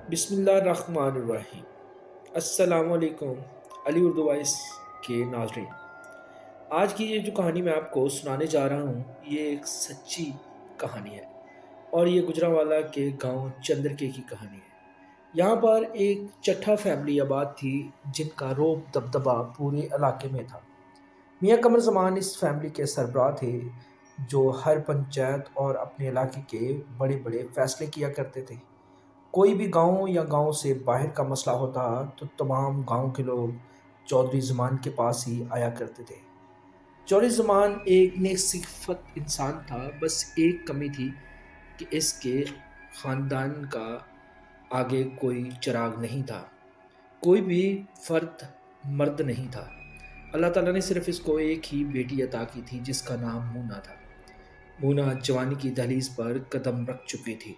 بسم اللہ الرحمن الرحیم۔ السلام علیکم علی اردو وائس کے ناظرین۔ آج کی یہ جو کہانی میں آپ کو سنانے جا رہا ہوں یہ ایک سچی کہانی ہے، اور یہ گجرانوالہ کے گاؤں چندرکے کی کہانی ہے۔ یہاں پر ایک چٹھا فیملی آباد تھی جن کا روب دبدبا پورے علاقے میں تھا۔ میاں قمر زمان اس فیملی کے سربراہ تھے، جو ہر پنچایت اور اپنے علاقے کے بڑے بڑے فیصلے کیا کرتے تھے۔ کوئی بھی گاؤں یا گاؤں سے باہر کا مسئلہ ہوتا تو تمام گاؤں کے لوگ چودھری زمان کے پاس ہی آیا کرتے تھے۔ چودھری زمان ایک نیک صفت انسان تھا، بس ایک کمی تھی کہ اس کے خاندان کا آگے کوئی چراغ نہیں تھا، کوئی بھی فرد مرد نہیں تھا۔ اللہ تعالیٰ نے صرف اس کو ایک ہی بیٹی عطا کی تھی جس کا نام مونا تھا۔ مونا جوانی کی دہلیز پر قدم رکھ چکی تھی،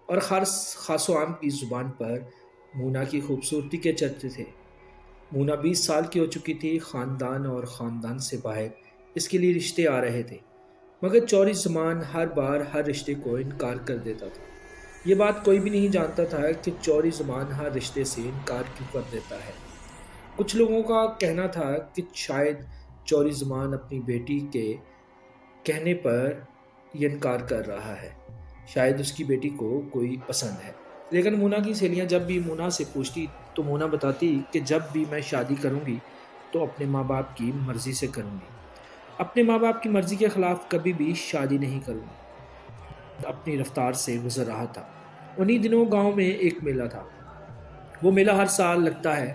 اور خاص و عام کی زبان پر مونا کی خوبصورتی کے چرچے تھے۔ مونا 20 سال کی ہو چکی تھی، خاندان اور خاندان سے باہر اس کے لیے رشتے آ رہے تھے، مگر چوری زمان ہر بار ہر رشتے کو انکار کر دیتا تھا۔ یہ بات کوئی بھی نہیں جانتا تھا کہ چوری زمان ہر رشتے سے انکار کیوں کر دیتا ہے۔ کچھ لوگوں کا کہنا تھا کہ شاید چوری زمان اپنی بیٹی کے کہنے پر یہ انکار کر رہا ہے، شاید اس کی بیٹی کو کوئی پسند ہے۔ لیکن مونا کی سہیلیاں جب بھی مونا سے پوچھتی تو مونا بتاتی کہ جب بھی میں شادی کروں گی تو اپنے ماں باپ کی مرضی سے کروں گی، اپنے ماں باپ کی مرضی کے خلاف کبھی بھی شادی نہیں کروں گی۔ اپنی رفتار سے گزر رہا تھا۔ انہی دنوں گاؤں میں ایک میلہ تھا۔ وہ میلہ ہر سال لگتا ہے۔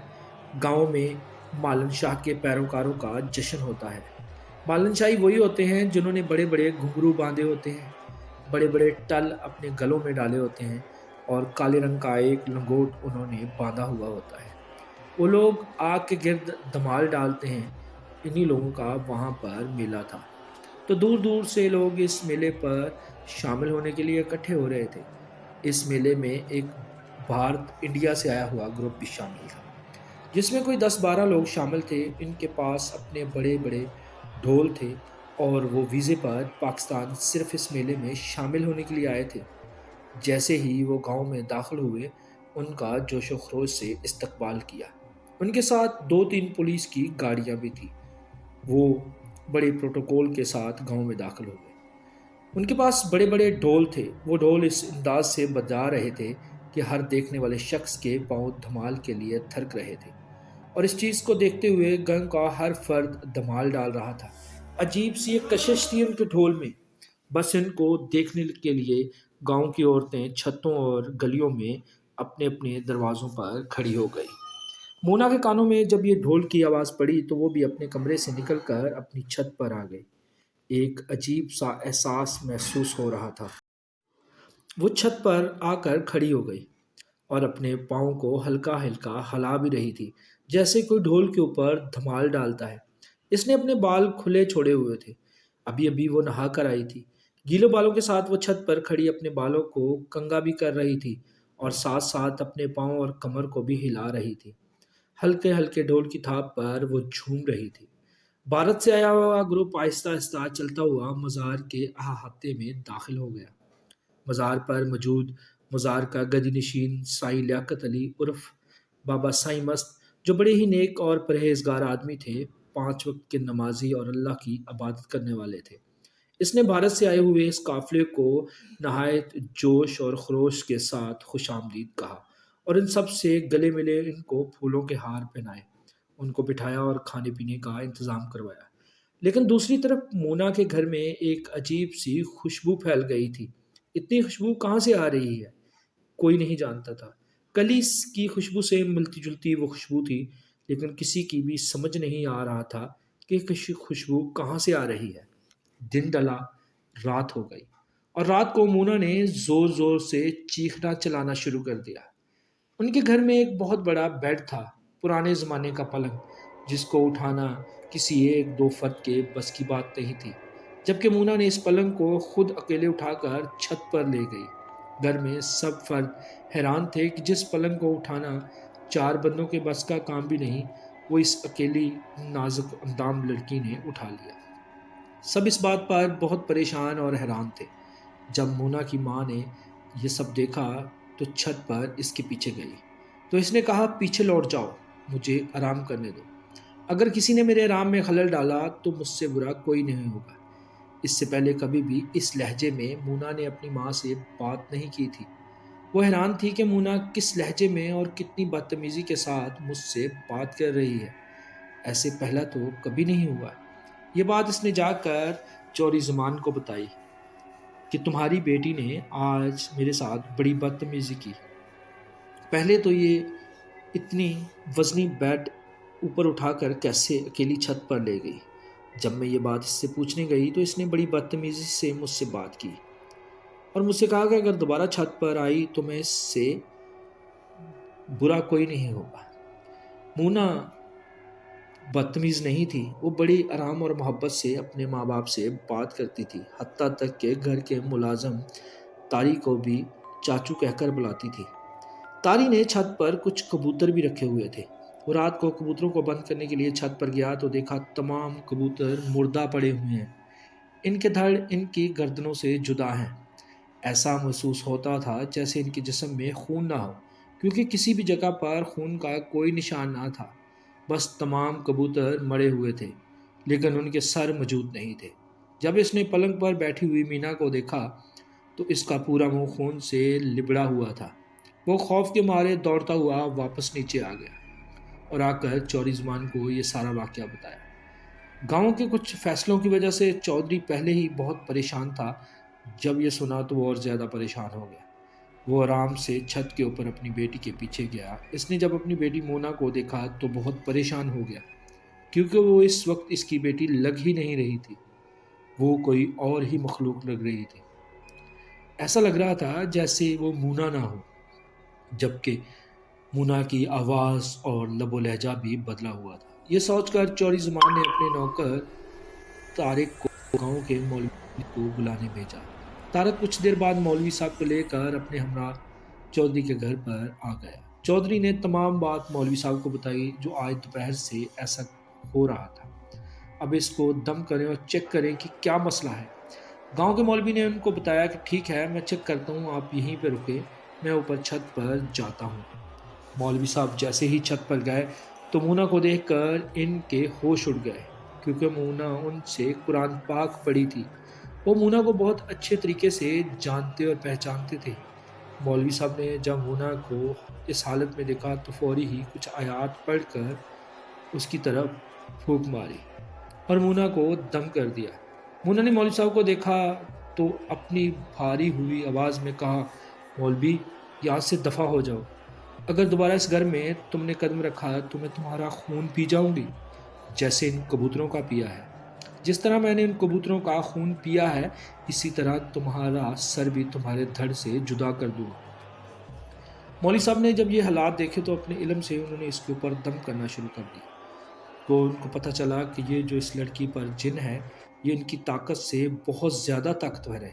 گاؤں میں مالن شاہ کے پیروکاروں کا جشن ہوتا ہے۔ مالن شاہی وہی ہوتے ہیں جنہوں نے بڑے بڑے گھنگرو باندھے ہوتے ہیں، بڑے بڑے ٹل اپنے گلوں میں ڈالے ہوتے ہیں، اور کالے رنگ کا ایک لنگوٹ انہوں نے باندھا ہوا ہوتا ہے۔ وہ لوگ آگ کے گرد دھمال ڈالتے ہیں۔ انہی لوگوں کا وہاں پر میلہ تھا، تو دور دور سے لوگ اس میلے پر شامل ہونے کے لیے اکٹھے ہو رہے تھے۔ اس میلے میں ایک بھارت انڈیا سے آیا ہوا گروپ بھی شامل تھا، جس میں کوئی 10-12 لوگ شامل تھے۔ ان کے پاس اپنے بڑے بڑے ڈھول تھے، اور وہ ویزے پر پاکستان صرف اس میلے میں شامل ہونے کے لیے آئے تھے۔ جیسے ہی وہ گاؤں میں داخل ہوئے، ان کا جوش و خروش سے استقبال کیا۔ ان کے ساتھ 2-3 پولیس کی گاڑیاں بھی تھیں۔ وہ بڑے پروٹوکول کے ساتھ گاؤں میں داخل ہو گئے۔ ان کے پاس بڑے بڑے ڈھول تھے۔ وہ ڈھول اس انداز سے بجا رہے تھے کہ ہر دیکھنے والے شخص کے پاؤں دھمال کے لیے تھرک رہے تھے، اور اس چیز کو دیکھتے ہوئے گنگ کا ہر فرد دھمال ڈال رہا تھا۔ عجیب سی ایک کشش تھی ان کے ڈھول میں۔ بس ان کو دیکھنے کے لیے گاؤں کی عورتیں چھتوں اور گلیوں میں اپنے اپنے دروازوں پر کھڑی ہو گئی۔ مونا کے کانوں میں جب یہ ڈھول کی آواز پڑی تو وہ بھی اپنے کمرے سے نکل کر اپنی چھت پر آ گئی۔ ایک عجیب سا احساس محسوس ہو رہا تھا۔ وہ چھت پر آ کر کھڑی ہو گئی، اور اپنے پاؤں کو ہلکا ہلکا ہلا بھی رہی تھی، جیسے کوئی ڈھول کے اوپر دھمال ڈالتا ہے۔ اس نے اپنے بال کھلے چھوڑے ہوئے تھے۔ ابھی ابھی وہ نہا کر آئی تھی۔ گیلے بالوں کے ساتھ وہ چھت پر کھڑی اپنے بالوں کو کنگا بھی کر رہی تھی، اور ساتھ ساتھ اپنے پاؤں اور کمر کو بھی ہلا رہی تھی۔ ہلکے ہلکے ڈھول کی تھاپ پر وہ جھوم رہی تھی۔ بھارت سے آیا ہوا گروپ آہستہ آہستہ چلتا ہوا مزار کے احاطے میں داخل ہو گیا۔ مزار پر موجود مزار کا گدی نشین سائی لیاقت علی عرف بابا سائی مست، جو بڑے ہی نیک اور پرہیزگار آدمی تھے، 5 وقت کے نمازی اور اللہ کی عبادت کرنے والے تھے۔ اس نے بھارت سے آئے ہوئے اس قافلے کو نہایت جوش اور خروش کے ساتھ خوش آمدید کہا، اور ان سب سے گلے ملے، ان کو پھولوں کے ہار پہنائے، ان کو بٹھایا اور کھانے پینے کا انتظام کروایا۔ لیکن دوسری طرف مونا کے گھر میں ایک عجیب سی خوشبو پھیل گئی تھی۔ اتنی خوشبو کہاں سے آ رہی ہے، کوئی نہیں جانتا تھا۔ کلی کی خوشبو سے ملتی جلتی وہ خوشبو تھی، لیکن کسی کی بھی سمجھ نہیں آ رہا تھا کہ خوشبو کہاں سے آ رہی ہے۔ دن ڈلا، رات ہو گئی، اور رات کو مونا نے زور زور سے چیخنا چلانا شروع کر دیا۔ ان کے گھر میں ایک بہت بڑا بیڈ تھا، پرانے زمانے کا پلنگ، جس کو اٹھانا کسی 1-2 فرد کے بس کی بات نہیں تھی، جبکہ مونا نے اس پلنگ کو خود اکیلے اٹھا کر چھت پر لے گئی۔ گھر میں سب فرد حیران تھے کہ جس پلنگ کو اٹھانا 4 بندوں کے بس کا کام بھی نہیں، وہ اس اکیلی نازک اندام لڑکی نے اٹھا لیا۔ سب اس بات پر بہت پریشان اور حیران تھے۔ جب مونا کی ماں نے یہ سب دیکھا تو چھت پر اس کے پیچھے گئی تو اس نے کہا پیچھے لوٹ جاؤ، مجھے آرام کرنے دو۔ اگر کسی نے میرے آرام میں خلل ڈالا تو مجھ سے برا کوئی نہیں ہوگا۔ اس سے پہلے کبھی بھی اس لہجے میں مونا نے اپنی ماں سے بات نہیں کی تھی۔ وہ حیران تھی کہ مونا کس لہجے میں اور کتنی بدتمیزی کے ساتھ مجھ سے بات کر رہی ہے۔ ایسے پہلا تو کبھی نہیں ہوا۔ یہ بات اس نے جا کر چوری زمان کو بتائی کہ تمہاری بیٹی نے آج میرے ساتھ بڑی بدتمیزی کی۔ پہلے تو یہ اتنی وزنی بیڈ اوپر اٹھا کر کیسے اکیلی چھت پر لے گئی۔ جب میں یہ بات اس سے پوچھنے گئی تو اس نے بڑی بدتمیزی سے مجھ سے بات کی اور مجھ سے کہا کہ اگر دوبارہ چھت پر آئی تو میں اس سے برا کوئی نہیں ہوگا۔ مونا بدتمیز نہیں تھی، وہ بڑی آرام اور محبت سے اپنے ماں باپ سے بات کرتی تھی، حتیٰ تک کہ گھر کے ملازم تاری کو بھی چاچو کہہ کر بلاتی تھی۔ تاری نے چھت پر کچھ کبوتر بھی رکھے ہوئے تھے۔ وہ رات کو کبوتروں کو بند کرنے کے لیے چھت پر گیا تو دیکھا تمام کبوتر مردہ پڑے ہوئے ہیں، ان کے دھڑ ان کی گردنوں سے جدا ہیں۔ ایسا محسوس ہوتا تھا جیسے ان کے جسم میں خون نہ ہو، کیونکہ کسی بھی جگہ پر خون کا کوئی نشان نہ تھا، بس تمام کبوتر مرے ہوئے تھے لیکن ان کے سر موجود نہیں تھے۔ جب اس نے پلنگ پر بیٹھی ہوئی مینا کو دیکھا تو اس کا پورا منہ خون سے لبڑا ہوا تھا۔ وہ خوف کے مارے دوڑتا ہوا واپس نیچے آ گیا اور آ کر چوری زمان کو یہ سارا واقعہ بتایا۔ گاؤں کے کچھ فیصلوں کی وجہ سے چودھری پہلے ہی بہت پریشان تھا۔ جب یہ سنا تو وہ اور زیادہ پریشان ہو گیا۔ وہ آرام سے چھت کے اوپر اپنی بیٹی کے پیچھے گیا۔ اس نے جب اپنی بیٹی مونا کو دیکھا تو بہت پریشان ہو گیا، کیونکہ وہ اس وقت اس کی بیٹی لگ ہی نہیں رہی تھی، وہ کوئی اور ہی مخلوق لگ رہی تھی۔ ایسا لگ رہا تھا جیسے وہ مونا نہ ہو، جبکہ مونا کی آواز اور لب و لہجہ بھی بدلا ہوا تھا۔ یہ سوچ کر چوری زمان نے اپنے نوکر طارق کو گاؤں کے مولوی کو بلانے بھیجا۔ طارق کچھ دیر بعد مولوی صاحب کو لے کر اپنے ہمراہ چودھری کے گھر پر آ گیا۔ چودھری نے تمام بات مولوی صاحب کو بتائی جو آج دوپہر سے ایسا ہو رہا تھا۔ اب اس کو دم کریں اور چیک کریں کہ کیا مسئلہ ہے۔ گاؤں کے مولوی نے ان کو بتایا کہ ٹھیک ہے، میں چیک کرتا ہوں، آپ یہیں پہ رکے، میں اوپر چھت پر جاتا ہوں۔ مولوی صاحب جیسے ہی چھت پر گئے تو مونا کو دیکھ کر ان کے ہوش اڑ گئے، کیونکہ مونا ان سے قرآن پاک پڑھی تھی۔ وہ مونا کو بہت اچھے طریقے سے جانتے اور پہچانتے تھے۔ مولوی صاحب نے جب مونا کو اس حالت میں دیکھا تو فوری ہی کچھ آیات پڑھ کر اس کی طرف پھونک ماری اور مونا کو دم کر دیا۔ مونا نے مولوی صاحب کو دیکھا تو اپنی بھاری ہوئی آواز میں کہا، مولوی یہاں سے دفع ہو جاؤ، اگر دوبارہ اس گھر میں تم نے قدم رکھا تو میں تمہارا خون پی جاؤں گی، جیسے ان کبوتروں کا پیا ہے۔ جس طرح میں نے ان کبوتروں کا خون پیا ہے اسی طرح تمہارا سر بھی تمہارے دھڑ سے جدا کر دوں گا۔ مولوی صاحب نے جب یہ حالات دیکھے تو اپنے علم سے انہوں نے اس کے اوپر دم کرنا شروع کر دیا۔ تو ان کو پتہ چلا کہ یہ جو اس لڑکی پر جن ہے یہ ان کی طاقت سے بہت زیادہ طاقتور ہے۔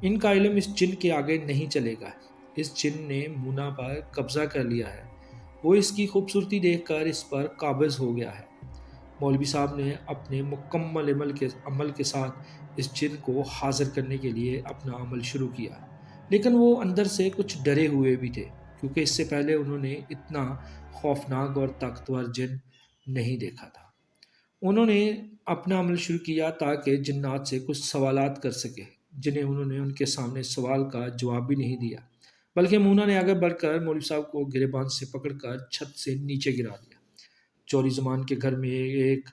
ان کا علم اس جن کے آگے نہیں چلے گا۔ اس جن نے مونا پر قبضہ کر لیا ہے، وہ اس کی خوبصورتی دیکھ کر اس پر قابض ہو گیا ہے۔ مولوی صاحب نے اپنے مکمل عمل کے ساتھ اس جن کو حاضر کرنے کے لیے اپنا عمل شروع کیا، لیکن وہ اندر سے کچھ ڈرے ہوئے بھی تھے، کیونکہ اس سے پہلے انہوں نے اتنا خوفناک اور طاقتور جن نہیں دیکھا تھا۔ انہوں نے اپنا عمل شروع کیا تاکہ جنات سے کچھ سوالات کر سکے، جنہیں انہوں نے ان کے سامنے سوال کا جواب بھی نہیں دیا، بلکہ مونا نے آگے بڑھ کر مولوی صاحب کو گریبان سے پکڑ کر چھت سے نیچے گرا دیا۔ چوری زمان کے گھر میں ایک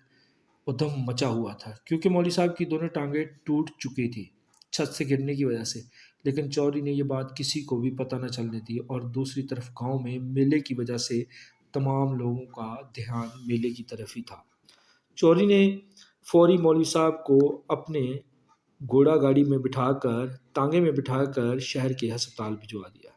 ادھم مچا ہوا تھا، کیونکہ مولوی صاحب کی دونوں ٹانگیں ٹوٹ چکی تھی چھت سے گرنے کی وجہ سے، لیکن چوری نے یہ بات کسی کو بھی پتہ نہ چلنے دی، اور دوسری طرف گاؤں میں میلے کی وجہ سے تمام لوگوں کا دھیان میلے کی طرف ہی تھا۔ چوری نے فوری مولوی صاحب کو اپنے گھوڑا گاڑی میں بٹھا کر تانگے میں بٹھا کر شہر کے ہسپتال بھجوا دیا،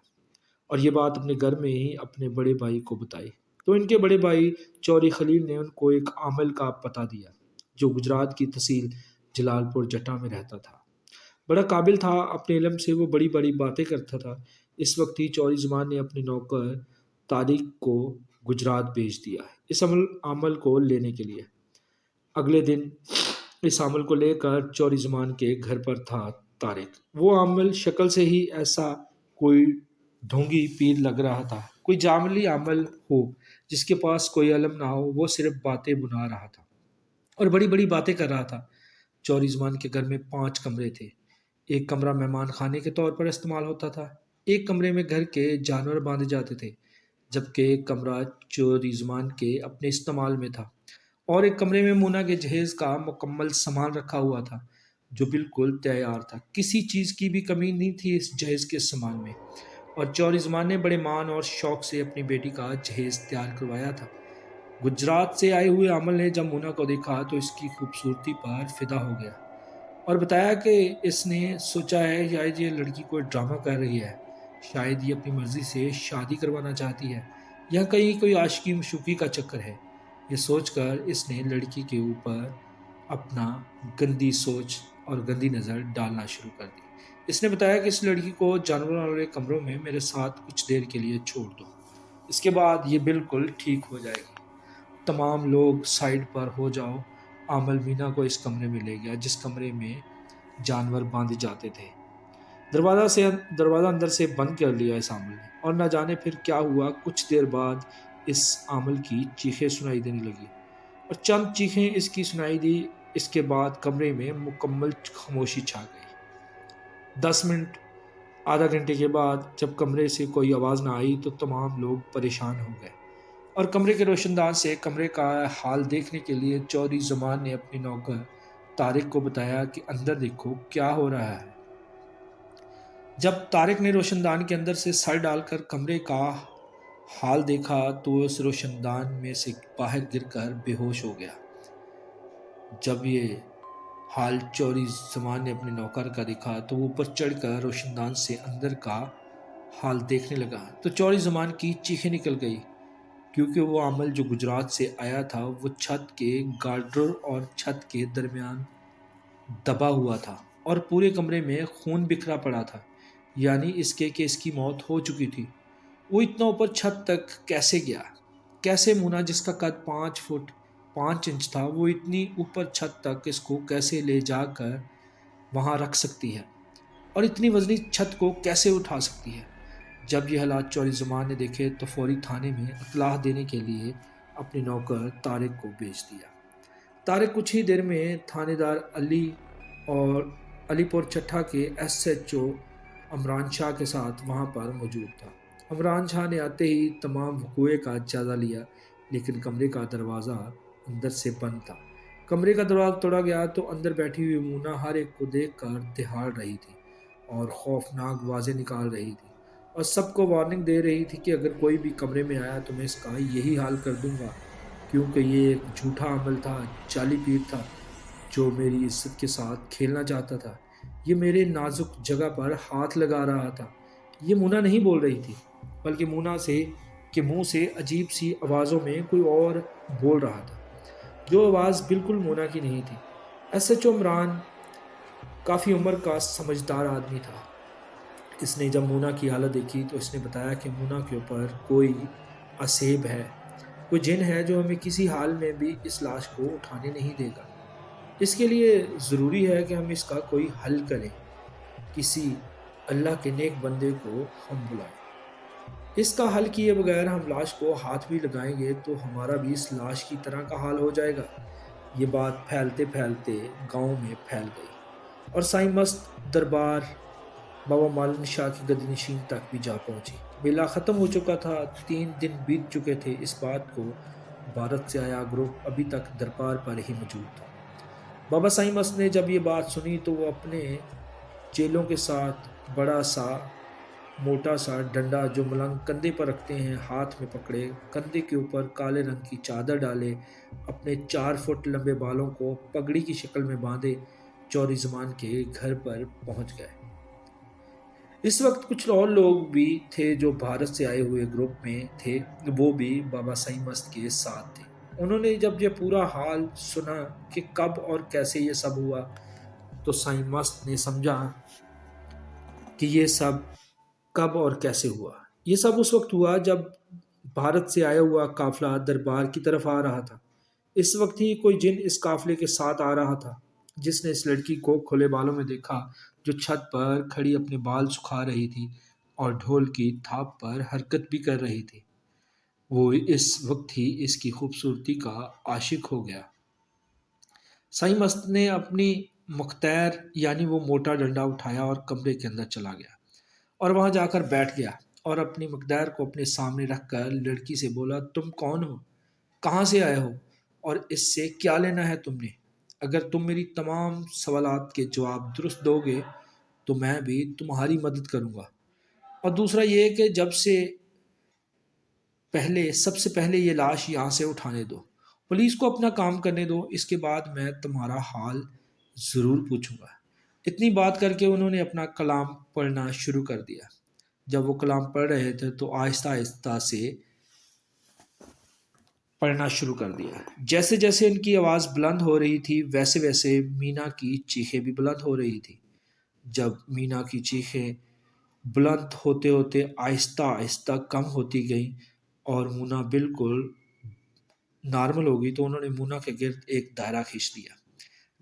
اور یہ بات اپنے گھر میں ہی اپنے بڑے بھائی کو بتائی۔ تو ان کے بڑے بھائی چوری خلیل نے ان کو ایک عامل کا پتہ دیا جو گجرات کی تحصیل جلال پور جٹا میں رہتا تھا۔ بڑا قابل تھا، اپنے علم سے وہ بڑی بڑی باتیں کرتا تھا۔ اس وقت ہی چوری زمان نے اپنے نوکر طارق کو گجرات بھیج دیا اس عامل کو لینے کے لیے۔ اگلے دن اس عامل کو لے کر چوری زمان کے گھر پر تھا طارق۔ وہ عامل شکل سے ہی ایسا کوئی ڈھونگی پیر لگ رہا تھا۔ کوئی جاملی عمل ہو جس کے پاس کوئی علم نہ ہو، وہ صرف باتیں بنا رہا تھا اور بڑی بڑی باتیں کر رہا تھا۔ چوری زمان کے گھر میں 5 کمرے تھے۔ ایک کمرہ مہمان خانے کے طور پر استعمال ہوتا تھا، ایک کمرے میں گھر کے جانور باندھے جاتے تھے، جبکہ ایک کمرہ چوری زمان کے اپنے استعمال میں تھا، اور ایک کمرے میں مونا کے جہیز کا مکمل سامان رکھا ہوا تھا جو بالکل تیار تھا۔ کسی چیز کی بھی کمی نہیں تھی اس جہیز کے سامان میں، اور چوری زمان نے بڑے مان اور شوق سے اپنی بیٹی کا جہیز تیار کروایا تھا۔ گجرات سے آئے ہوئے عامل نے جب مونا کو دیکھا تو اس کی خوبصورتی پر فدا ہو گیا اور بتایا کہ اس نے سوچا ہے شاید یہ لڑکی کوئی ڈرامہ کر رہی ہے، شاید یہ اپنی مرضی سے شادی کروانا چاہتی ہے یا کہیں کوئی عاشقی مشوقی کا چکر ہے۔ یہ سوچ کر اس نے لڑکی کے اوپر اپنا گندی سوچ اور گندی نظر ڈالنا شروع کر دی۔ اس نے بتایا کہ اس لڑکی کو جانوروں والے کمروں میں میرے ساتھ کچھ دیر کے لیے چھوڑ دو، اس کے بعد یہ بالکل ٹھیک ہو جائے گی۔ تمام لوگ سائڈ پر ہو جاؤ۔ عامل مینا کو اس کمرے میں لے گیا جس کمرے میں جانور باندھے جاتے تھے۔ دروازہ اندر سے بند کر لیا اس عامل نے، اور نہ جانے پھر کیا ہوا، کچھ دیر بعد اس عامل کی چیخیں سنائی دینے لگی، اور چند چیخیں اس کی سنائی دی۔ اس کے بعد کمرے میں مکمل خاموشی چھا گئی۔ 10 منٹ، آدھا گھنٹے کے بعد جب کمرے سے کوئی آواز نہ آئی تو تمام لوگ پریشان ہو گئے، اور کمرے کے روشن دان سے کمرے کا حال دیکھنے کے لیے چوری زمان نے اپنے نوکر طارق کو بتایا کہ اندر دیکھو کیا ہو رہا ہے۔ جب طارق نے روشن دان کے اندر سے سر ڈال کر کمرے کا حال دیکھا تو اس روشن دان میں سے باہر گر کر بے ہوش ہو گیا۔ جب یہ حال چوری زمان نے اپنے نوکر کا دیکھا تو وہ اوپر چڑھ کر روشن دان سے اندر کا حال دیکھنے لگا تو چوری زمان کی چیخیں نکل گئی، کیونکہ وہ عمل جو گجرات سے آیا تھا وہ چھت کے گارڈر اور چھت کے درمیان دبا ہوا تھا اور پورے کمرے میں خون بکھرا پڑا تھا، یعنی اس کے کہ اس کی موت ہو چکی تھی۔ وہ اتنا اوپر چھت تک کیسے گیا؟ کیسے مونا جس کا قد 5 فٹ 5 انچ تھا، وہ اتنی اوپر چھت تک اس کو کیسے لے جا کر وہاں رکھ سکتی ہے، اور اتنی وزنی چھت کو کیسے اٹھا سکتی ہے؟ جب یہ حالات چوری زمان نے دیکھے تو فوری تھانے میں اطلاع دینے کے لیے اپنے نوکر طارق کو بھیج دیا۔ طارق کچھ ہی دیر میں تھانے دار علی پور چٹھا کے ایس ایچ او عمران شاہ کے ساتھ وہاں پر موجود تھا۔ عمران شاہ نے آتے ہی تمام وقوعے کا جائزہ لیا، لیکن کمرے کا دروازہ اندر سے بند تھا۔ کمرے کا دروازہ توڑا گیا تو اندر بیٹھی ہوئی مونا ہر ایک کو دیکھ کر دہاڑ رہی تھی اور خوفناک آوازیں نکال رہی تھی، اور سب کو وارننگ دے رہی تھی کہ اگر کوئی بھی کمرے میں آیا تو میں اس کا یہی حال کر دوں گا، کیونکہ یہ ایک جھوٹا عمل تھا، جعلی پیر تھا جو میری عزت کے ساتھ کھیلنا چاہتا تھا۔ یہ میرے نازک جگہ پر ہاتھ لگا رہا تھا۔ یہ مونا نہیں بول رہی تھی، بلکہ مونا کے منہ سے عجیب سی آوازوں میں کوئی اور بول رہا تھا، جو آواز بالکل مونا کی نہیں تھی۔ ایس ایچ او عمران کافی عمر کا سمجھدار آدمی تھا۔ اس نے جب مونا کی حالت دیکھی تو اس نے بتایا کہ مونا کے اوپر کوئی عصیب ہے، کوئی جن ہے جو ہمیں کسی حال میں بھی اس لاش کو اٹھانے نہیں دے گا۔ اس کے لیے ضروری ہے کہ ہم اس کا کوئی حل کریں، کسی اللہ کے نیک بندے کو ہم بلائیں۔ اس کا حل کیے بغیر ہم لاش کو ہاتھ بھی لگائیں گے تو ہمارا بھی اس لاش کی طرح کا حال ہو جائے گا۔ یہ بات پھیلتے پھیلتے گاؤں میں پھیل گئی اور سائیں مست دربار بابا مالن شاہ کی گدی نشین تک بھی جا پہنچی۔ میلہ ختم ہو چکا تھا، 3 دن بیت چکے تھے۔ اس بات کو بھارت سے آیا گروپ ابھی تک دربار پر ہی موجود تھا۔ بابا سائیں مست نے جب یہ بات سنی تو وہ اپنے چیلوں کے ساتھ بڑا سا موٹا سا ڈنڈا جو ملنگ کندھے پر رکھتے ہیں ہاتھ میں پکڑے، کندھے کے اوپر کالے رنگ کی چادر ڈالے، اپنے 4 فٹ لمبے بالوں کو پگڑی کی شکل میں باندھے چوری زمان کے گھر پر پہنچ گئے۔ اس وقت کچھ اور لوگ بھی تھے جو بھارت سے آئے ہوئے گروپ میں تھے، وہ بھی بابا سائیں مست کے ساتھ تھے۔ انہوں نے جب یہ پورا حال سنا کہ کب اور کیسے یہ سب ہوا تو سائیں مست نے سمجھا کہ یہ سب کب اور کیسے ہوا۔ یہ سب اس وقت ہوا جب بھارت سے آیا ہوا قافلہ دربار کی طرف آ رہا تھا۔ اس وقت ہی کوئی جن اس قافلے کے ساتھ آ رہا تھا، جس نے اس لڑکی کو کھلے بالوں میں دیکھا جو چھت پر کھڑی اپنے بال سکھا رہی تھی اور ڈھول کی تھاپ پر حرکت بھی کر رہی تھی۔ وہ اس وقت ہی اس کی خوبصورتی کا عاشق ہو گیا۔ سائیں مست نے اپنی مختیر یعنی وہ موٹا ڈنڈا اٹھایا اور کمرے کے اندر چلا گیا اور وہاں جا کر بیٹھ گیا اور اپنی مقدار کو اپنے سامنے رکھ کر لڑکی سے بولا، تم کون ہو؟ کہاں سے آئے ہو؟ اور اس سے کیا لینا ہے تم نے؟ اگر تم میری تمام سوالات کے جواب درست دو گے تو میں بھی تمہاری مدد کروں گا، اور دوسرا یہ کہ سب سے پہلے یہ لاش یہاں سے اٹھانے دو، پولیس کو اپنا کام کرنے دو، اس کے بعد میں تمہارا حال ضرور پوچھوں گا۔ اتنی بات کر کے انہوں نے اپنا کلام پڑھنا شروع کر دیا۔ جب وہ کلام پڑھ رہے تھے تو آہستہ آہستہ سے پڑھنا شروع کر دیا۔ جیسے جیسے ان کی آواز بلند ہو رہی تھی ویسے ویسے مینا کی چیخیں بھی بلند ہو رہی تھی۔ جب مینا کی چیخیں بلند ہوتے ہوتے آہستہ آہستہ کم ہوتی گئیں اور مونا بالکل نارمل ہو گئی تو انہوں نے مونا کے گرد ایک دائرہ کھینچ دیا۔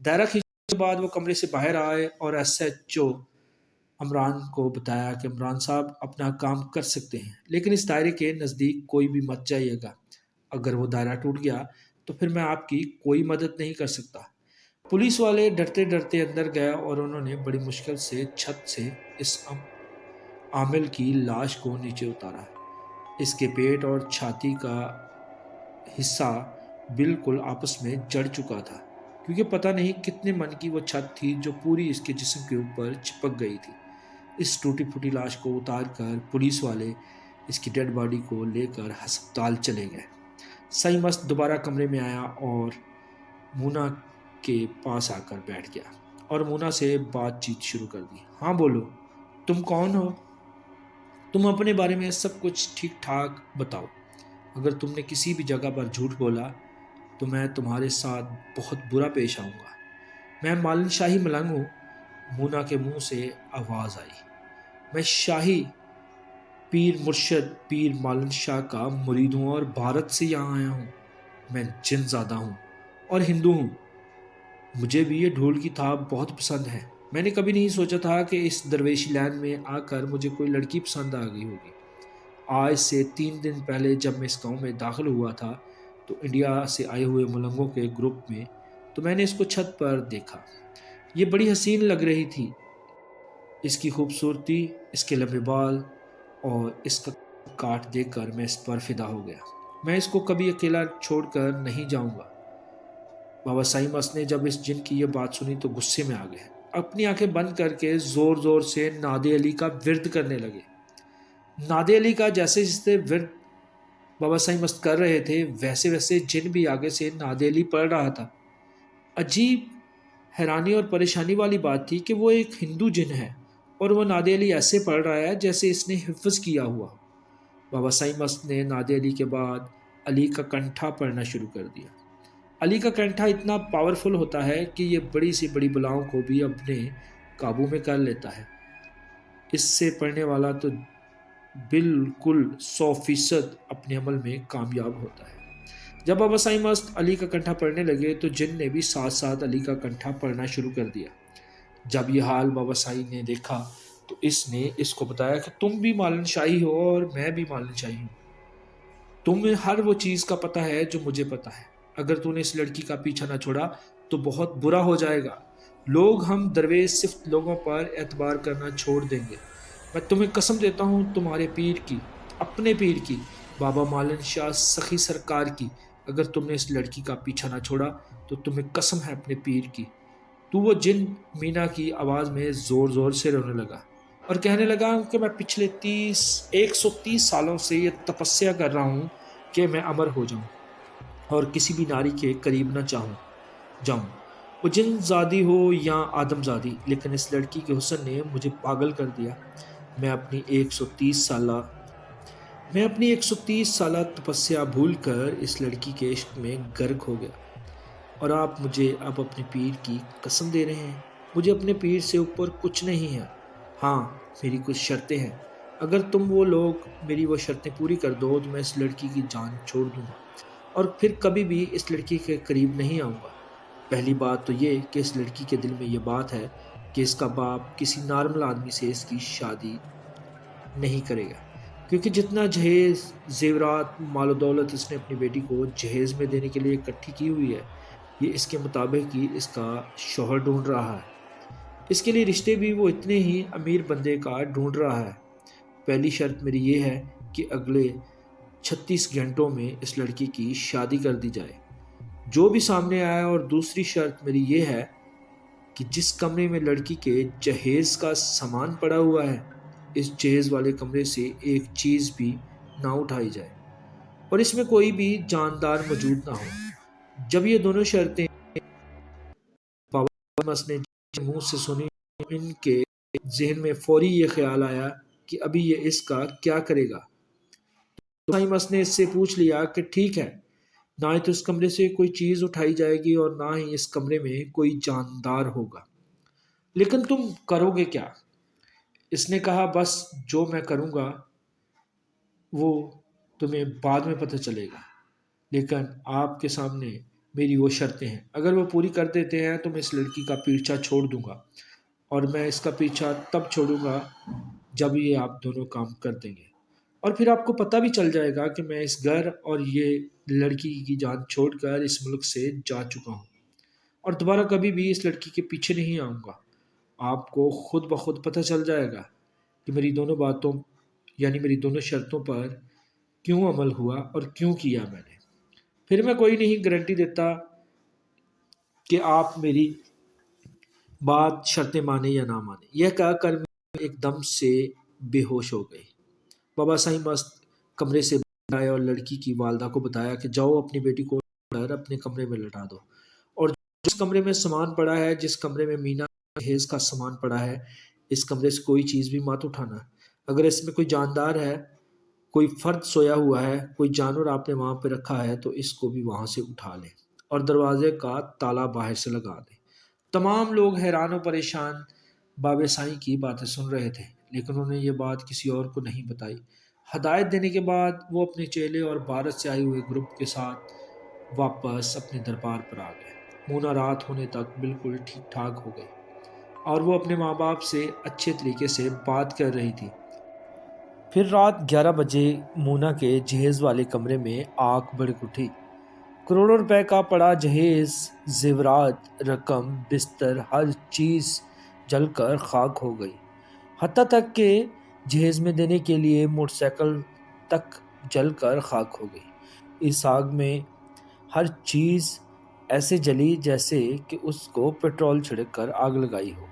دائرہ کھینچنے کے بعد وہ کمرے سے باہر آئے اور ایس ایچ او عمران کو بتایا کہ عمران صاحب اپنا کام کر سکتے ہیں، لیکن اس دائرے کے نزدیک کوئی بھی مت جائیے گا۔ اگر وہ دائرہ ٹوٹ گیا تو پھر میں آپ کی کوئی مدد نہیں کر سکتا۔ پولیس والے ڈرتے ڈرتے اندر گئے اور انہوں نے بڑی مشکل سے چھت سے اس عامل کی لاش کو نیچے اتارا۔ اس کے پیٹ اور چھاتی کا حصہ بالکل آپس میں جڑ چکا تھا، کیونکہ پتہ نہیں کتنے من کی وہ چھت تھی جو پوری اس کے جسم کے اوپر چپک گئی تھی۔ اس ٹوٹی پھوٹی لاش کو اتار کر پولیس والے اس کی ڈیڈ باڈی کو لے کر ہسپتال چلے گئے۔ سائیں مست دوبارہ کمرے میں آیا اور مونا کے پاس آ کر بیٹھ گیا اور مونا سے بات چیت شروع کر دی۔ ہاں بولو، تم کون ہو؟ تم اپنے بارے میں سب کچھ ٹھیک ٹھاک بتاؤ۔ اگر تم نے کسی بھی جگہ پر جھوٹ بولا تو میں تمہارے ساتھ بہت برا پیش آؤں گا۔ میں مالن شاہی ملنگ ہوں۔ مونا کے منہ سے آواز آئی۔ میں شاہی پیر مرشد پیر مالن شاہ کا مرید ہوں اور بھارت سے یہاں آیا ہوں۔ میں جن زادہ ہوں اور ہندو ہوں۔ مجھے بھی یہ ڈھول کی تھاپ بہت پسند ہے۔ میں نے کبھی نہیں سوچا تھا کہ اس درویشی لینڈ میں آ کر مجھے کوئی لڑکی پسند آ گئی ہوگی۔ آج سے 3 دن پہلے جب میں اس گاؤں میں داخل ہوا تھا تو انڈیا سے آئے ہوئے ملنگوں کے گروپ میں تو میں نے اس کو چھت پر دیکھا۔ یہ بڑی حسین لگ رہی تھی۔ اس کی خوبصورتی، اس کے لمبے بال اور اس کا کاٹ دیکھ کر میں اس پر فدا ہو گیا۔ میں اس کو کبھی اکیلا چھوڑ کر نہیں جاؤں گا۔ بابا سائیں مست نے جب اس جن کی یہ بات سنی تو غصے میں آ گئے۔ اپنی آنکھیں بند کر کے زور زور سے ناد علی کا ورد کرنے لگے۔ ناد علی کا جیسے جیسے ورد بابا سائیں مست کر رہے تھے ویسے ویسے جن بھی آگے سے ناد علی پڑھ رہا تھا۔ عجیب حیرانی اور پریشانی والی بات تھی کہ وہ ایک ہندو جن ہے اور وہ ناد علی ایسے پڑھ رہا ہے جیسے اس نے حفظ کیا ہوا۔ بابا سائیں مست نے ناد علی کے بعد علی کا کنٹھا پڑھنا شروع کر دیا۔ علی کا کنٹھا اتنا پاورفل ہوتا ہے کہ یہ بڑی سی بڑی بلاؤں کو بھی اپنے قابو میں کر لیتا ہے۔ اس سے پڑھنے والا تو بالکل 100% اپنے عمل میں کامیاب ہوتا ہے۔ جب بابا سائیں مست علی کا کنٹھا پڑھنے لگے تو جن نے بھی ساتھ ساتھ علی کا کنٹھا پڑھنا شروع کر دیا۔ جب یہ حال بابا سائیں نے دیکھا تو اس نے اس کو بتایا کہ تم بھی مالن شاہی ہو اور میں بھی مالن شاہی ہوں۔ تمہیں ہر وہ چیز کا پتہ ہے جو مجھے پتہ ہے۔ اگر تو نے اس لڑکی کا پیچھا نہ چھوڑا تو بہت برا ہو جائے گا۔ لوگ ہم درویش صرف لوگوں پر اعتبار کرنا چھوڑ دیں گے۔ میں تمہیں قسم دیتا ہوں تمہارے پیر کی، اپنے پیر کی، بابا مالن شاہ سخی سرکار کی، اگر تم نے اس لڑکی کا پیچھا نہ چھوڑا تو تمہیں قسم ہے اپنے پیر کی۔ تو وہ جن مینا کی آواز میں زور زور سے رونے لگا اور کہنے لگا کہ میں پچھلے 130 سالوں سے یہ تپسیا کر رہا ہوں کہ میں امر ہو جاؤں اور کسی بھی ناری کے قریب نہ جاؤں، وہ جن زادی ہو یا آدم زادی، لیکن اس لڑکی کے حسن نے مجھے پاگل کر دیا۔ میں اپنی 130 سالہ تپسیا بھول کر اس لڑکی کے عشق میں غرق ہو گیا، اور آپ مجھے اب اپنے پیر کی قسم دے رہے ہیں۔ مجھے اپنے پیر سے اوپر کچھ نہیں ہے۔ ہاں، میری کچھ شرطیں ہیں۔ اگر تم وہ لوگ میری وہ شرطیں پوری کر دو تو میں اس لڑکی کی جان چھوڑ دوں گا اور پھر کبھی بھی اس لڑکی کے قریب نہیں آؤں گا۔ پہلی بات تو یہ کہ اس لڑکی کے دل میں یہ بات ہے کہ اس کا باپ کسی نارمل آدمی سے اس کی شادی نہیں کرے گا، کیونکہ جتنا جہیز، زیورات، مال و دولت اس نے اپنی بیٹی کو جہیز میں دینے کے لیے اکٹھی کی ہوئی ہے، یہ اس کے مطابق ہی اس کا شوہر ڈھونڈ رہا ہے۔ اس کے لیے رشتے بھی وہ اتنے ہی امیر بندے کا ڈھونڈ رہا ہے۔ پہلی شرط میری یہ ہے کہ اگلے 36 گھنٹوں میں اس لڑکی کی شادی کر دی جائے، جو بھی سامنے آیا۔ اور دوسری شرط میری یہ ہے کہ جس کمرے میں لڑکی کے جہیز کا سامان پڑا ہوا ہے، اس جہیز والے کمرے سے ایک چیز بھی نہ اٹھائی جائے، اور اس میں کوئی بھی جاندار موجود نہ ہو۔ جب یہ دونوں شرطیں بابا مس نے منہ سے سنی، ان کے ذہن میں فوری یہ خیال آیا کہ ابھی یہ اس کا کیا کرے گا۔ تو مس نے اس سے پوچھ لیا کہ ٹھیک ہے، نہ ہی تو اس کمرے سے کوئی چیز اٹھائی جائے گی اور نہ ہی اس کمرے میں کوئی جاندار ہوگا، لیکن تم کرو گے کیا؟ اس نے کہا بس جو میں کروں گا وہ تمہیں بعد میں پتہ چلے گا، لیکن آپ کے سامنے میری وہ شرطیں ہیں، اگر وہ پوری کر دیتے ہیں تو میں اس لڑکی کا پیچھا چھوڑ دوں گا، اور میں اس کا پیچھا تب چھوڑوں گا جب یہ آپ دونوں کام کر دیں گے، اور پھر آپ کو پتہ بھی چل جائے گا کہ میں اس گھر اور یہ لڑکی کی جان چھوڑ کر اس ملک سے جا چکا ہوں، اور دوبارہ کبھی بھی اس لڑکی کے پیچھے نہیں آؤں گا۔ آپ کو خود بخود پتہ چل جائے گا کہ میری دونوں باتوں یعنی میری دونوں شرطوں پر کیوں عمل ہوا اور کیوں کیا میں نے۔ پھر میں کوئی نہیں گارنٹی دیتا کہ آپ میری بات شرطیں مانے یا نہ مانے۔ یہ کہہ کر میں ایک دم سے بے ہوش ہو گئی۔ بابا سائیں مست کمرے سے باہر آئے اور لڑکی کی والدہ کو بتایا کہ جاؤ اپنی بیٹی کو اپنے کمرے میں لٹا دو، اور جس کمرے میں سامان پڑا ہے، جس کمرے میں مینا جہیز کا سامان پڑا ہے، اس کمرے سے کوئی چیز بھی مت اٹھانا۔ اگر اس میں کوئی جاندار ہے، کوئی فرد سویا ہوا ہے، کوئی جانور آپ نے وہاں پہ رکھا ہے، تو اس کو بھی وہاں سے اٹھا لیں اور دروازے کا تالا باہر سے لگا دیں۔ تمام لوگ حیران و پریشان بابے سائیں کی باتیں سن رہے تھے، لیکن انہوں نے یہ بات کسی اور کو نہیں بتائی۔ ہدایت دینے کے بعد وہ اپنے چیلے اور بھارت سے آئے ہوئے گروپ کے ساتھ واپس اپنے دربار پر آ گئے۔ مونا رات ہونے تک بالکل ٹھیک ٹھاک ہو گئی اور وہ اپنے ماں باپ سے اچھے طریقے سے بات کر رہی تھی۔ پھر رات 11 بجے مونا کے جہیز والے کمرے میں آگ بھڑک اٹھی۔ کروڑوں روپے کا پڑا جہیز، زیورات، رقم، بستر، ہر چیز جل کر خاک ہو گئی، حتیٰ تک کہ جہیز میں دینے کے لیے موٹر سائیکل تک جل کر خاک ہو گئی۔ اس آگ میں ہر چیز ایسے جلی جیسے کہ اس کو پیٹرول چھڑک کر آگ لگائی ہو۔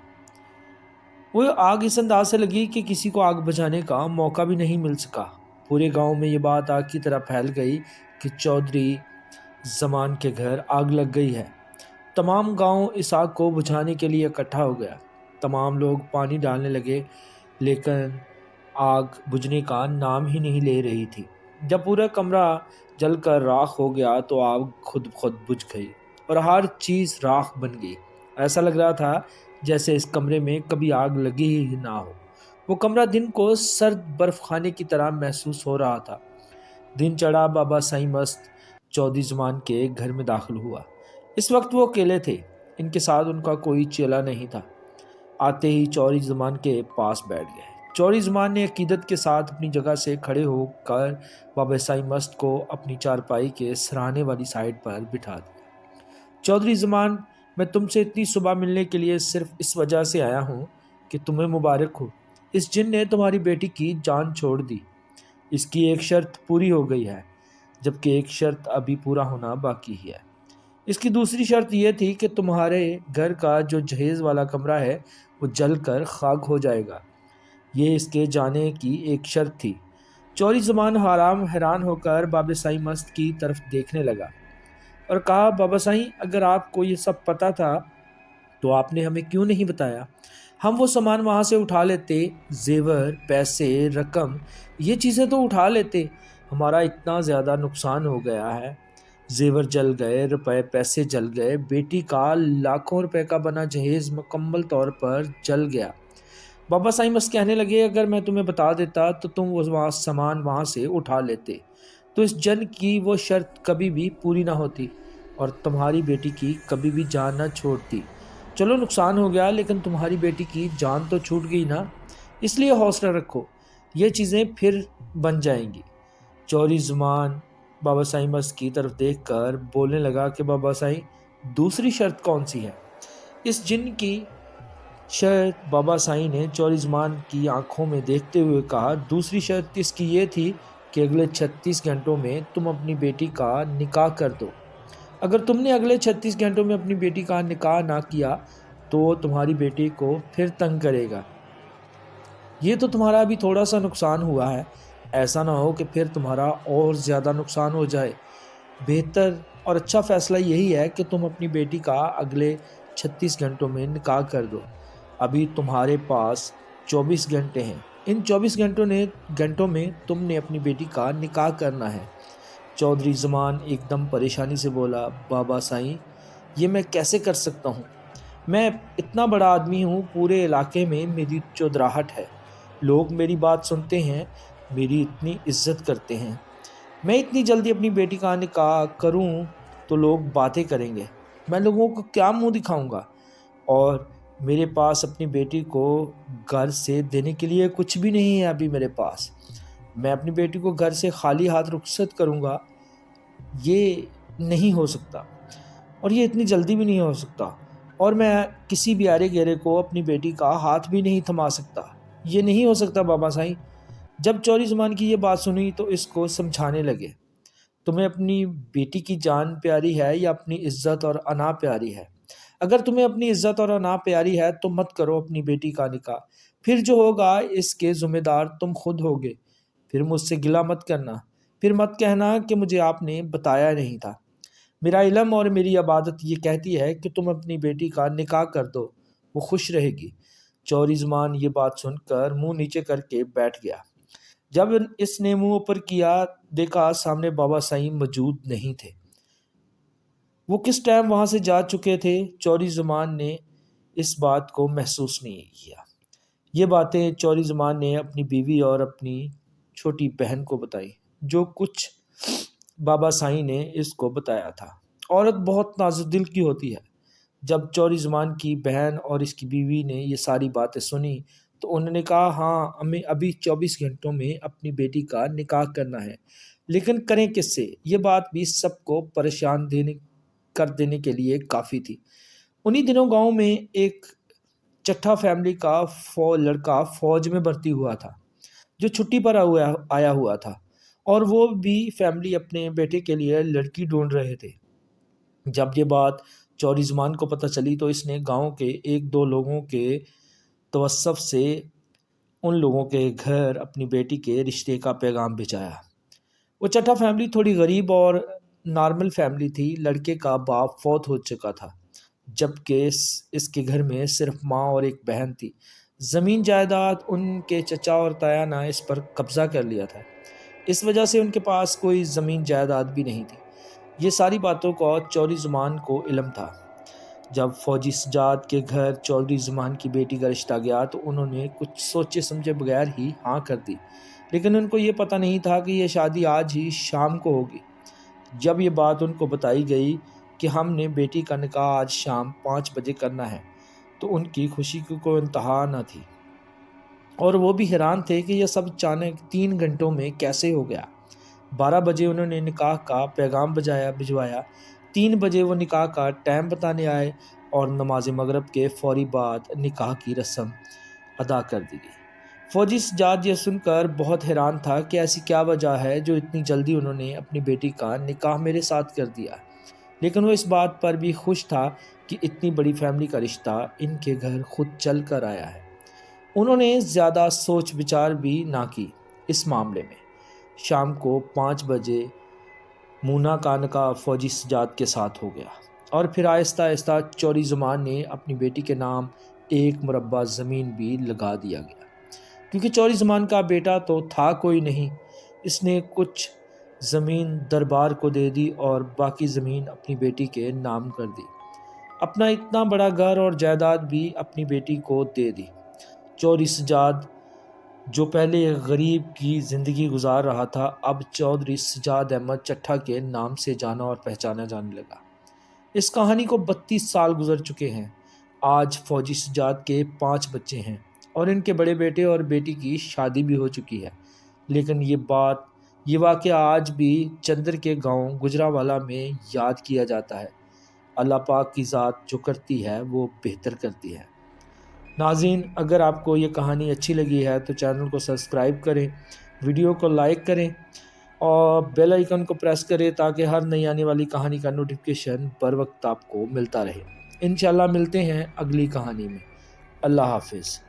وہ آگ اس انداز سے لگی کہ کسی کو آگ بجھانے کا موقع بھی نہیں مل سکا۔ پورے گاؤں میں یہ بات آگ کی طرح پھیل گئی کہ چودھری زمان کے گھر آگ لگ گئی ہے۔ تمام گاؤں اس آگ کو بجھانے کے لیے اکٹھا ہو گیا۔ تمام لوگ پانی ڈالنے لگے، لیکن آگ بجھنے کا نام ہی نہیں لے رہی تھی۔ جب پورا کمرہ جل کر راکھ ہو گیا تو آگ خود بخود بجھ گئی اور ہر چیز راکھ بن گئی۔ ایسا لگ رہا تھا جیسے اس کمرے میں کبھی آگ لگی ہی نہ ہو۔ وہ کمرہ دن کو سرد برف خانے کی طرح محسوس ہو رہا تھا۔ دن چڑھا، بابا سائیں مست چودھری زمان کے گھر میں داخل ہوا۔ اس وقت وہ اکیلے تھے، ان کے ساتھ ان کا کوئی چیلا نہیں تھا۔ آتے ہی چودھری زمان کے پاس بیٹھ گئے۔ چودھری زمان نے عقیدت کے ساتھ اپنی جگہ سے کھڑے ہو کر بابا سائیں مست کو اپنی چارپائی کے سرہانے والی سائیڈ پر بٹھا دیا۔ چودھری زمان، میں تم سے اتنی صبح ملنے کے لیے صرف اس وجہ سے آیا ہوں کہ تمہیں مبارک ہو، اس جن نے تمہاری بیٹی کی جان چھوڑ دی۔ اس کی ایک شرط پوری ہو گئی ہے، جبکہ ایک شرط ابھی پورا ہونا باقی ہے۔ اس کی دوسری شرط یہ تھی کہ تمہارے گھر کا جو جہیز والا کمرہ ہے وہ جل کر خاک ہو جائے گا۔ یہ اس کے جانے کی ایک شرط تھی۔ چودھری زمان حیران ہو کر بابا سائیں مست کی طرف دیکھنے لگا اور کہا، بابا سائیں، اگر آپ کو یہ سب پتہ تھا تو آپ نے ہمیں کیوں نہیں بتایا؟ ہم وہ سامان وہاں سے اٹھا لیتے، زیور، پیسے، رقم، یہ چیزیں تو اٹھا لیتے۔ ہمارا اتنا زیادہ نقصان ہو گیا ہے، زیور جل گئے، روپے پیسے جل گئے، بیٹی کا لاکھوں روپے کا بنا جہیز مکمل طور پر جل گیا۔ بابا سائیں مست کہنے لگے، اگر میں تمہیں بتا دیتا تو تم وہ سامان وہاں سے اٹھا لیتے، تو اس جن کی وہ شرط کبھی بھی پوری نہ ہوتی اور تمہاری بیٹی کی کبھی بھی جان نہ چھوڑتی۔ چلو نقصان ہو گیا، لیکن تمہاری بیٹی کی جان تو چھوٹ گئی نا، اس لیے حوصلہ رکھو۔ یہ چیزیں پھر بن جائیں گی۔ چوری زمان بابا سائی مست کی طرف دیکھ کر بولنے لگا کہ بابا سائی دوسری شرط کون سی ہے؟ اس جن کی شرط بابا سائی نے چوری زمان کی آنکھوں میں دیکھتے ہوئے کہا، دوسری شرط اس کی یہ تھی کہ اگلے 36 گھنٹوں میں تم اپنی بیٹی کا نکاح کر دو۔ اگر تم نے اگلے 36 گھنٹوں میں اپنی بیٹی کا نکاح نہ کیا تو تمہاری بیٹی کو پھر تنگ کرے گا۔ یہ تو تمہارا ابھی تھوڑا سا نقصان ہوا ہے، ایسا نہ ہو کہ پھر تمہارا اور زیادہ نقصان ہو جائے۔ بہتر اور اچھا فیصلہ یہی ہے کہ تم اپنی بیٹی کا اگلے 36 گھنٹوں میں نکاح کر دو۔ ابھی تمہارے پاس 24 گھنٹے ہیں، ان 24 گھنٹوں میں تم نے اپنی بیٹی کا نکاح کرنا ہے۔ چودھری زمان ایک دم پریشانی سے بولا، بابا سائیں یہ میں کیسے کر سکتا ہوں؟ میں اتنا بڑا آدمی ہوں، پورے علاقے میں میری چودراہٹ ہے، لوگ میری بات سنتے ہیں، میری اتنی عزت کرتے ہیں۔ میں اتنی جلدی اپنی بیٹی کا نکاح کروں تو لوگ باتیں کریں گے، میں لوگوں کو کیا منہ دکھاؤں گا؟ اور میرے پاس اپنی بیٹی کو گھر سے دینے کے لیے کچھ بھی نہیں ہے ابھی میرے پاس۔ میں اپنی بیٹی کو گھر سے خالی ہاتھ رخصت کروں گا، یہ نہیں ہو سکتا، اور یہ اتنی جلدی بھی نہیں ہو سکتا، اور میں کسی بھی آرے گہرے کو اپنی بیٹی کا ہاتھ بھی نہیں تھما سکتا، یہ نہیں ہو سکتا بابا سائیں۔ جب چوری زمان کی یہ بات سنی تو اس کو سمجھانے لگے، تمہیں اپنی بیٹی کی جان پیاری ہے یا اپنی عزت اور انا پیاری ہے؟ اگر تمہیں اپنی عزت اور انا پیاری ہے تو مت کرو اپنی بیٹی کا نکاح، پھر جو ہوگا اس کے ذمہ دار تم خود ہوگے۔ پھر مجھ سے گلہ مت کرنا، پھر مت کہنا کہ مجھے آپ نے بتایا نہیں تھا۔ میرا علم اور میری عبادت یہ کہتی ہے کہ تم اپنی بیٹی کا نکاح کر دو، وہ خوش رہے گی۔ چوری زمان یہ بات سن کر منہ نیچے کر کے بیٹھ گیا۔ جب اس نے منہ اوپر کیا، دیکھا سامنے بابا سائیں موجود نہیں تھے۔ وہ کس ٹائم وہاں سے جا چکے تھے، چوری زمان نے اس بات کو محسوس نہیں کیا۔ یہ باتیں چوری زمان نے اپنی بیوی اور اپنی چھوٹی بہن کو بتائی، جو کچھ بابا سائیں نے اس کو بتایا تھا۔ عورت بہت نازک دل کی ہوتی ہے۔ جب چوری زمان کی بہن اور اس کی بیوی نے یہ ساری باتیں سنی تو انہوں نے کہا، ہاں ہمیں ابھی 24 گھنٹوں میں اپنی بیٹی کا نکاح کرنا ہے، لیکن کریں کس سے؟ یہ بات بھی سب کو پریشان کر دینے کے لیے کافی تھی۔ انہی دنوں گاؤں میں ایک چٹھا فیملی کا لڑکا فوج میں بھرتی ہوا تھا، جو چھٹی پر آیا ہوا تھا، اور وہ بھی فیملی اپنے بیٹے کے لیے لڑکی ڈھونڈ رہے تھے۔ جب یہ بات چوری زمان کو پتہ چلی تو اس نے گاؤں کے ایک دو لوگوں کے توسط سے ان لوگوں کے گھر اپنی بیٹی کے رشتے کا پیغام بھیجایا۔ وہ چٹھا فیملی تھوڑی غریب اور نارمل فیملی تھی۔ لڑکے کا باپ فوت ہو چکا تھا، جبکہ اس کے گھر میں صرف ماں اور ایک بہن تھی۔ زمین جائیداد ان کے چچا اور تایا نے اس پر قبضہ کر لیا تھا، اس وجہ سے ان کے پاس کوئی زمین جائیداد بھی نہیں تھی۔ یہ ساری باتوں کا چوری زمان کو علم تھا۔ جب فوجی سجاد کے گھر چودھری زمان کی بیٹی کا رشتہ گیا تو انہوں نے کچھ سوچے سمجھے بغیر ہی ہاں کر دی، لیکن ان کو یہ پتہ نہیں تھا کہ یہ شادی آج ہی شام کو ہوگی۔ جب یہ بات ان کو بتائی گئی کہ ہم نے بیٹی کا نکاح آج شام 5 بجے کرنا ہے تو ان کی خوشی کی کوئی انتہا نہ تھی، اور وہ بھی حیران تھے کہ یہ سب اچانک 3 گھنٹوں میں کیسے ہو گیا۔ 12 بجے انہوں نے نکاح کا پیغام بھجوایا، 3 بجے وہ نکاح کا ٹائم بتانے آئے، اور نماز مغرب کے فوری بعد نکاح کی رسم ادا کر دی گئی۔ فوجی سجاد یہ سن کر بہت حیران تھا کہ ایسی کیا وجہ ہے جو اتنی جلدی انہوں نے اپنی بیٹی کا نکاح میرے ساتھ کر دیا، لیکن وہ اس بات پر بھی خوش تھا کہ اتنی بڑی فیملی کا رشتہ ان کے گھر خود چل کر آیا ہے۔ انہوں نے زیادہ سوچ بچار بھی نہ کی اس معاملے میں۔ شام کو 5 بجے مونا کا نکاح فوجی سجاد کے ساتھ ہو گیا، اور پھر آہستہ آہستہ چوری زمان نے اپنی بیٹی کے نام 1 مربع زمین بھی لگا دیا گیا، کیونکہ چوری زمان کا بیٹا تو تھا کوئی نہیں۔ اس نے کچھ زمین دربار کو دے دی اور باقی زمین اپنی بیٹی کے نام کر دی۔ اپنا اتنا بڑا گھر اور جائیداد بھی اپنی بیٹی کو دے دی۔ چوری سجاد جو پہلے ایک غریب کی زندگی گزار رہا تھا، اب چودھری سجاد احمد چٹھا کے نام سے جانا اور پہچانا جانے لگا۔ اس کہانی کو 32 سال گزر چکے ہیں۔ آج فوجی سجاد کے 5 بچے ہیں، اور ان کے بڑے بیٹے اور بیٹی کی شادی بھی ہو چکی ہے، لیکن یہ واقعہ آج بھی چندر کے گاؤں گجرانوالہ میں یاد کیا جاتا ہے۔ اللہ پاک کی ذات جو کرتی ہے وہ بہتر کرتی ہے۔ ناظرین، اگر آپ کو یہ کہانی اچھی لگی ہے تو چینل کو سبسکرائب کریں، ویڈیو کو لائک کریں اور بیل آئیکن کو پریس کریں تاکہ ہر نئی آنے والی کہانی کا نوٹیفیکیشن بر وقت آپ کو ملتا رہے۔ انشاءاللہ ملتے ہیں اگلی کہانی میں۔ اللہ حافظ۔